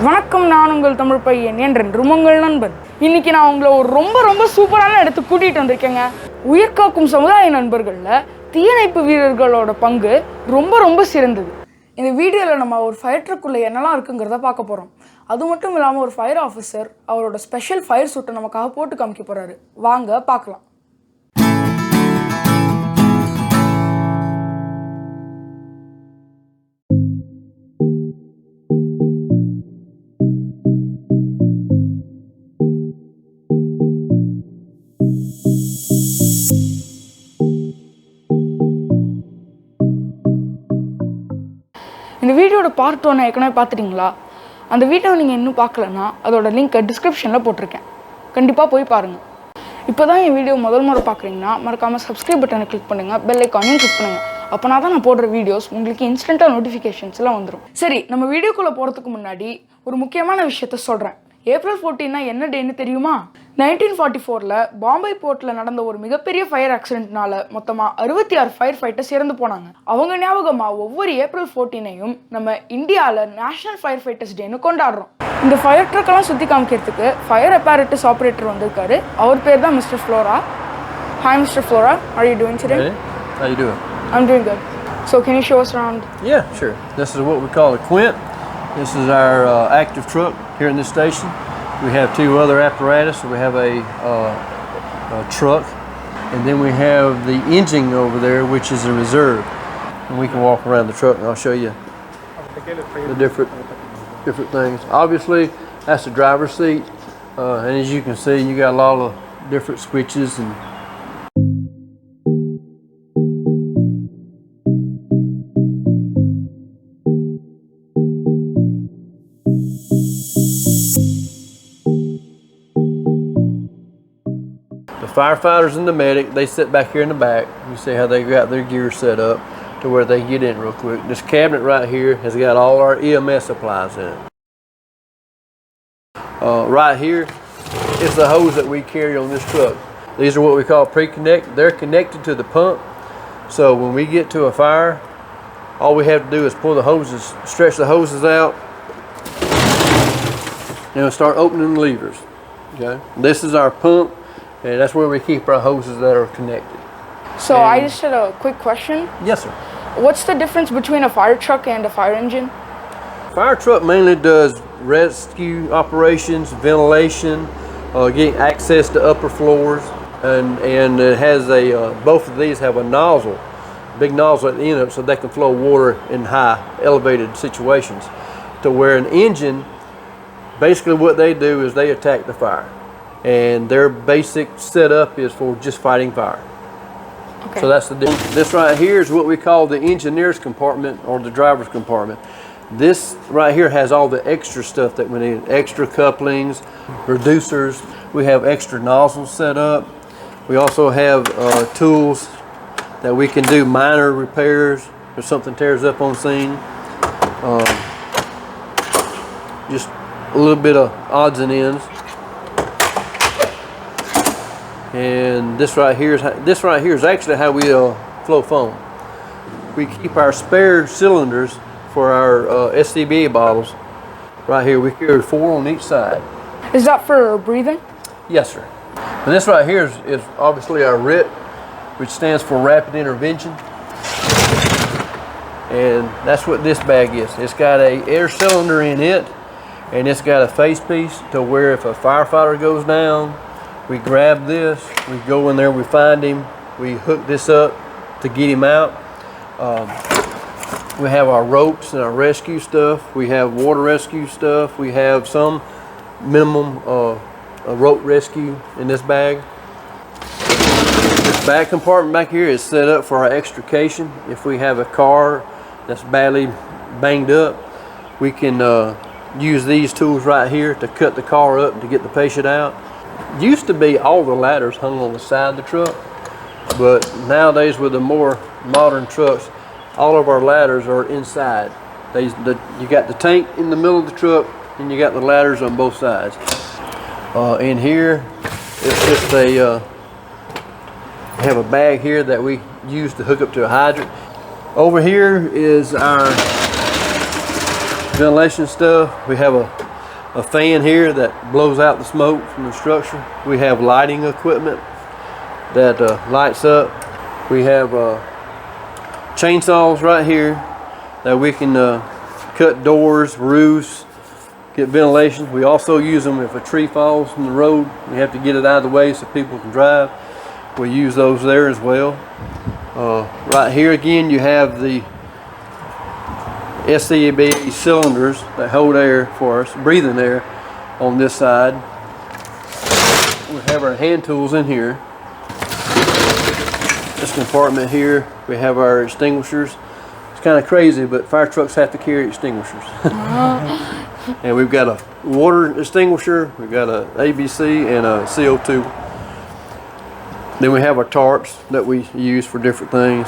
வணக்கம், நான் உங்கள் தமிழ் பையன் என்றென்றும் உங்கள் நண்பன். இன்னைக்கு நான் உங்களை ஒரு ரொம்ப சூப்பரான இடத்துக்கு கூட்டிகிட்டு வந்திருக்கேங்க. உயிர்காக்கும் சமுதாய நண்பர்களில் தீயணைப்பு வீரர்களோட பங்கு ரொம்ப சிறந்தது. இந்த வீடியோவில் நம்ம ஒரு ஃபயர் ட்ரக்குள்ளே என்னெல்லாம் இருக்குங்கிறத பார்க்க போகிறோம். அது மட்டும் இல்லாமல் ஒரு ஃபயர் ஆஃபீஸர் அவரோட ஸ்பெஷல் ஃபயர் சூட்டை நமக்காக போட்டு காமிக்க போகிறாரு. வாங்க பார்க்கலாம். இந்த வீடியோட பார்ட் 1 ஏற்கனவே பார்த்துட்டிங்களா? அந்த வீடியோ நீங்கள் இன்னும் பார்க்கலன்னா அதோட லிங்க்கை டிஸ்கிரிப்ஷனில் போட்டிருக்கேன். கண்டிப்பாக போய் பாருங்கள். இப்போ தான் என் வீடியோ முதல் முறை பார்க்குறீங்கன்னா மறக்காமல் சப்ஸ்கிரைப் பட்டனை கிளிக் பண்ணுங்கள், பெல் ஐக்கானையும் கிளிக் பண்ணுங்கள். அப்போனா தான் நான் போடுற வீடியோஸ் உங்களுக்கு இன்ஸ்டண்ட்டாக நோட்டிஃபிகேஷன்ஸ்லாம் வந்துடும். சரி, நம்ம வீடியோக்குள்ளே போகிறதுக்கு முன்னாடி ஒரு முக்கியமான விஷயத்த சொல்கிறேன். April 14 என்ன டேன்னு தெரியுமா? 1944 பாம்பே போர்ட்டில் நடந்த ஒரு மிகப்பெரிய ஃபயர் ஆக்சிடென்ட்னால மொத்தமாக 66 ஃபயர் ஃபைட்டர்ஸ் இறந்து போனாங்க. அவங்க ஞாபகமாக ஒவ்வொரு April 14 நம்ம இந்தியாவில் நேஷனல் ஃபயர் ஃபைட்டர்ஸ் டேன்னு கொண்டாடுறோம். இந்த ஃபயர் ட்ரக்கெல்லாம் சுற்றி காமிக்கிறதுக்கு ஃபயர் apparatus ஆப்ரேட்டர் வந்திருக்காரு. அவர் பேர் தான் mister Flora. Hi mister Flora, how are you doing today? Hey, how you doing? I'm doing good. So can you show us around? Yeah, sure. This is what we call a quint. This is our active truck here in this station. We have two other apparatus. We have a truck, and then we have the engine over there, which is a reserve. And we can walk around the truck, and I'll show you the different things. Obviously, that's the driver's seat, and as you can see, you got a lot of different switches and. Firefighters and the medic, they sit back here in the back. You see how they got their gear set up to where they can get in real quick. This cabinet right here has got all our EMS supplies in it. Right here is the hose that we carry on this truck. These are what we call pre-connect. They're connected to the pump. So when we get to a fire, all we have to do is pull the hoses, stretch the hoses out, and start opening the levers. Okay. This is our pump. And that's where we keep our hoses that are connected. So I just had a quick question. Yes, sir. What's the difference between a fire truck and a fire engine? Fire truck mainly does rescue operations, ventilation, getting access to upper floors, and it has a both of these have a nozzle, big nozzle at the end of it, so they can flow water in high elevated situations. To where an engine, basically what they do is they attack the fire. And their basic setup is for just fighting fire. Okay. So that's the difference. This right here is what we call the engineer's compartment or the driver's compartment. This right here has all the extra stuff that we need. Extra couplings, reducers. We have extra nozzles set up. We also have tools that we can do minor repairs if something tears up on scene. Just a little bit of odds and ends. And this right here is actually how we flow foam. We keep our spare cylinders for our SCBA bottles right here. We carry 4 on each side. Is that for breathing? Yes, sir. And this right here is obviously our RIT, which stands for Rapid Intervention. And that's what this bag is. It's got a air cylinder in it, and it's got a face piece to where if a firefighter goes down, we grab this, we go in there, we find him, we hook this up to get him out. We have our ropes and our rescue stuff. We have water rescue stuff. We have some minimum rope rescue in this bag. This back compartment back here is set up for our extrication. If we have a car that's badly banged up, we can use these tools right here to cut the car up to get the patient out. Used to be all the ladders hung on the side of the truck, but nowadays with the more modern trucks, all of our ladders are inside. You got the tank in the middle of the truck, and you got the ladders on both sides. In here, it's just have a bag here that we use to hook up to a hydrant. Over here is our ventilation stuff. We have a a fan here that blows out the smoke from the structure. We have lighting equipment that lights up. We have chainsaws right here that we can cut doors, roofs, get ventilation. We also use them if a tree falls from the road. We have to get it out of the way so people can drive. We use those there as well. Right here again you have the SCBA cylinders that hold air for us, breathing air on this side. We have our hand tools in here. This compartment here, we have our extinguishers. It's kind of crazy, but fire trucks have to carry extinguishers. And we've got a water extinguisher, we've got a ABC and a CO2. Then we have our tarps that we use for different things.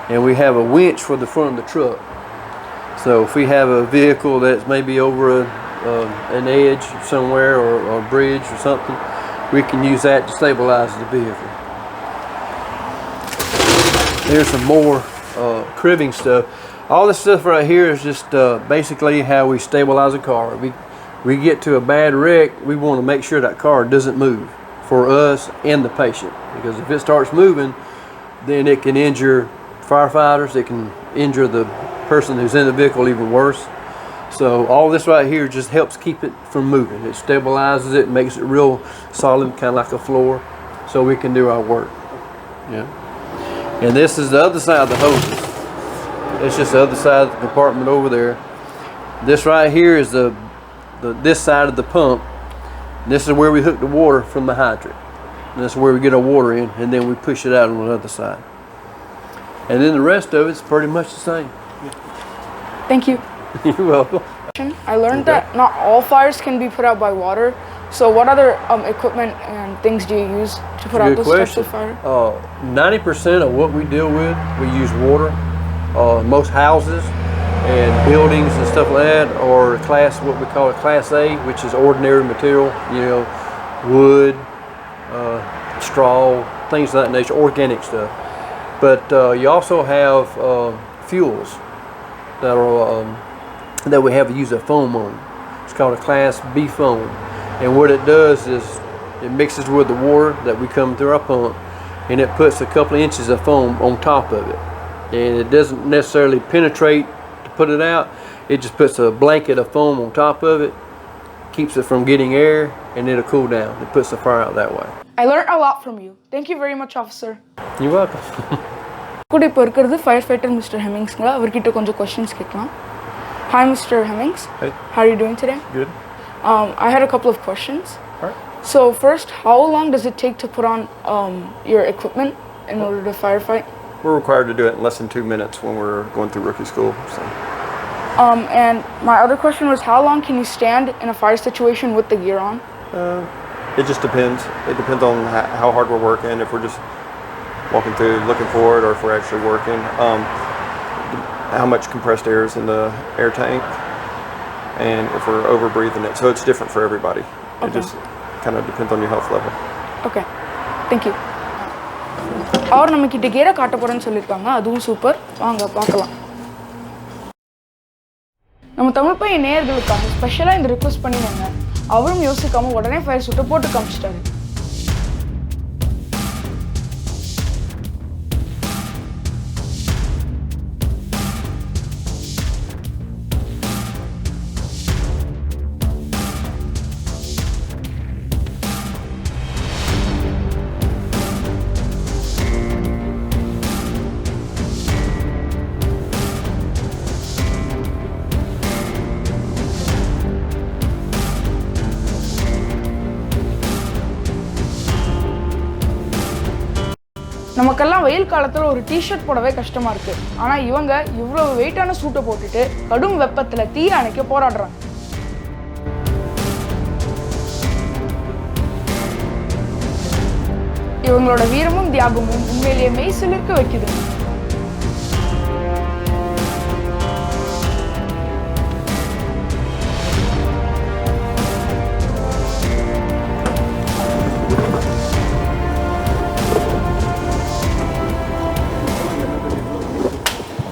And we have a winch for the front of the truck. So if we have a vehicle that's maybe over an edge somewhere or a bridge or something, we can use that to stabilize the vehicle. Here's some more cribbing stuff. All this stuff right here is just basically how we stabilize a car. We get to a bad wreck, we want to make sure that car doesn't move for us and the patient. Because if it starts moving, then it can injure firefighters, it can injure the person who's in the vehicle even worse. So all this right here just helps keep it from moving. It stabilizes it, makes it real solid, kind of like a floor, so we can do our work. Yeah. And this is the other side of the hoses. It's just the other side of the compartment over there. This right here is this side of the pump. This is where we hook the water from the hydrant. And this is where we get our water in, and then we push it out on the other side. And then the rest of it's pretty much the same. Thank you. You're welcome. I learned that not all fires can be put out by water. So what other equipment and things do you use to put out those types of fire? 90% of what we deal with, we use water. Most houses and buildings and stuff like that are what we call a class A, which is ordinary material, you know, wood, straw, things of that nature, organic stuff. But you also have fuels that we have to use a foam on. It's called a Class B foam. And what it does is it mixes with the water that we come through our pump, and it puts a couple of inches of foam on top of it. And it doesn't necessarily penetrate to put it out. It just puts a blanket of foam on top of it, keeps it from getting air, and it'll cool down. It puts the fire out that way. I learned a lot from you. Thank you very much, officer. You're welcome. கூட இப்போ இருக்கிறது firefighter Mr. Hemmingsங்களா அவர்கிட்ட கொஞ்சம் questions கேட்கலாம். Hi, Mr. Hemmings. Hey. How are you doing today? Good. I had a couple of questions. All right. So first, how long does it take to put on your equipment in order to firefight? We're required to do it in less than 2 minutes when we're going through rookie school. So. And my other question was, how long can you stand in a fire situation with the gear on? It just depends. It depends on how hard we're working, if we're just walking through looking for it, or if we're actually working. How much compressed air is in the air tank, and if we're over breathing it. So it's different for everybody. Okay. It just kind of depends on your health level. Okay. Thank you. அவர் நம்ம கிட்ட கேரை காட்ட போறேன்னு சொல்லியிருக்காங்க. அதுவும் super. வாங்க பார்க்கலாம். நம்ம தமிழ் பையன் நேயர்களுக்காக ஸ்பெஷலாக இந்த ரிக்வெஸ்ட் பண்ணிடுவாங்க. அவரும் யோசிக்காம உடனே ஃபயர் சுட்டு போட்டு காமிச்சிட்டாரு. நமக்கெல்லாம் வெயில் காலத்தில் ஒரு டிஷர்ட் போடவே கஷ்டமாக இருக்குது. ஆனால் இவங்க இவ்வளோ வெயிட்டான சூட்டை போட்டுட்டு கடும் வெப்பத்தில் தீ அணைக்க போராடுறாங்க. இவங்களோட வீரமும் தியாகமும் உண்மையிலேயே மெய் சிலிர்க்க வைக்குது.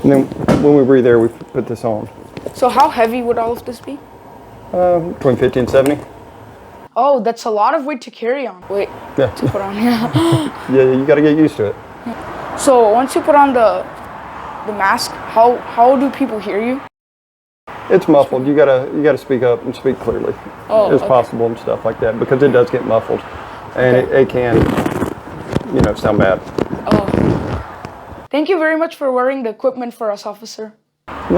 And then when we breathe air, we put this on. So how heavy would all of this be? Between 50 and 70. Oh, that's a lot of weight to carry on. Wait, Yeah. to put on, yeah. Yeah, you got to get used to it. So once you put on the mask, how do people hear you? It's muffled. You gotta speak up and speak clearly as possible and stuff like that, because it does get muffled, and it can, sound bad. Oh. Thank you very much for wearing the equipment for us, officer.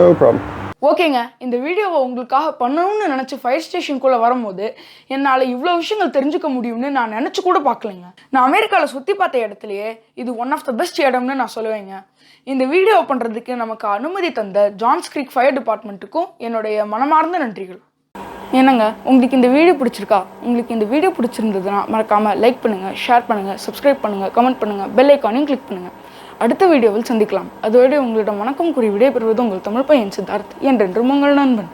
No problem. ஓகேங்க, இந்த வீடியோவை உங்களுக்காக பண்ணணும்னு நினச்சி fire ஸ்டேஷனுக்குள்ளே வரும்போது என்னால் இவ்வளோ விஷயங்கள் தெரிஞ்சுக்க முடியும்னு நான் நினச்சி கூட பார்க்கலைங்க. நான் அமெரிக்காவில் சுற்றி பார்த்த இடத்துலையே இது ஒன் ஆஃப் த பெஸ்ட் இடம்னு நான் சொல்லுவேங்க. இந்த வீடியோ பண்ணுறதுக்கு நமக்கு அனுமதி தந்த ஜான்ஸ் கிரீக் ஃபயர் டிபார்ட்மெண்ட்டுக்கும் என்னுடைய மனமார்ந்த நன்றிகள். என்னங்க, உங்களுக்கு இந்த வீடியோ பிடிச்சிருக்கா? உங்களுக்கு இந்த வீடியோ பிடிச்சிருந்ததுன்னா மறக்காமல் லைக் பண்ணுங்கள், ஷேர் பண்ணுங்கள், சப்ஸ்கிரைப் பண்ணுங்கள், கமெண்ட் பண்ணுங்கள், பெல் ஐக்கானையும் கிளிக் பண்ணுங்கள். அடுத்த வீடியோவில் சந்திக்கலாம். அதோடு உங்களிடம் வணக்கம் கூறி விடைபெறுவது உங்கள் தமிழ் பையன் சித்தார்த், என்றென்றும் உங்கள் நண்பன்.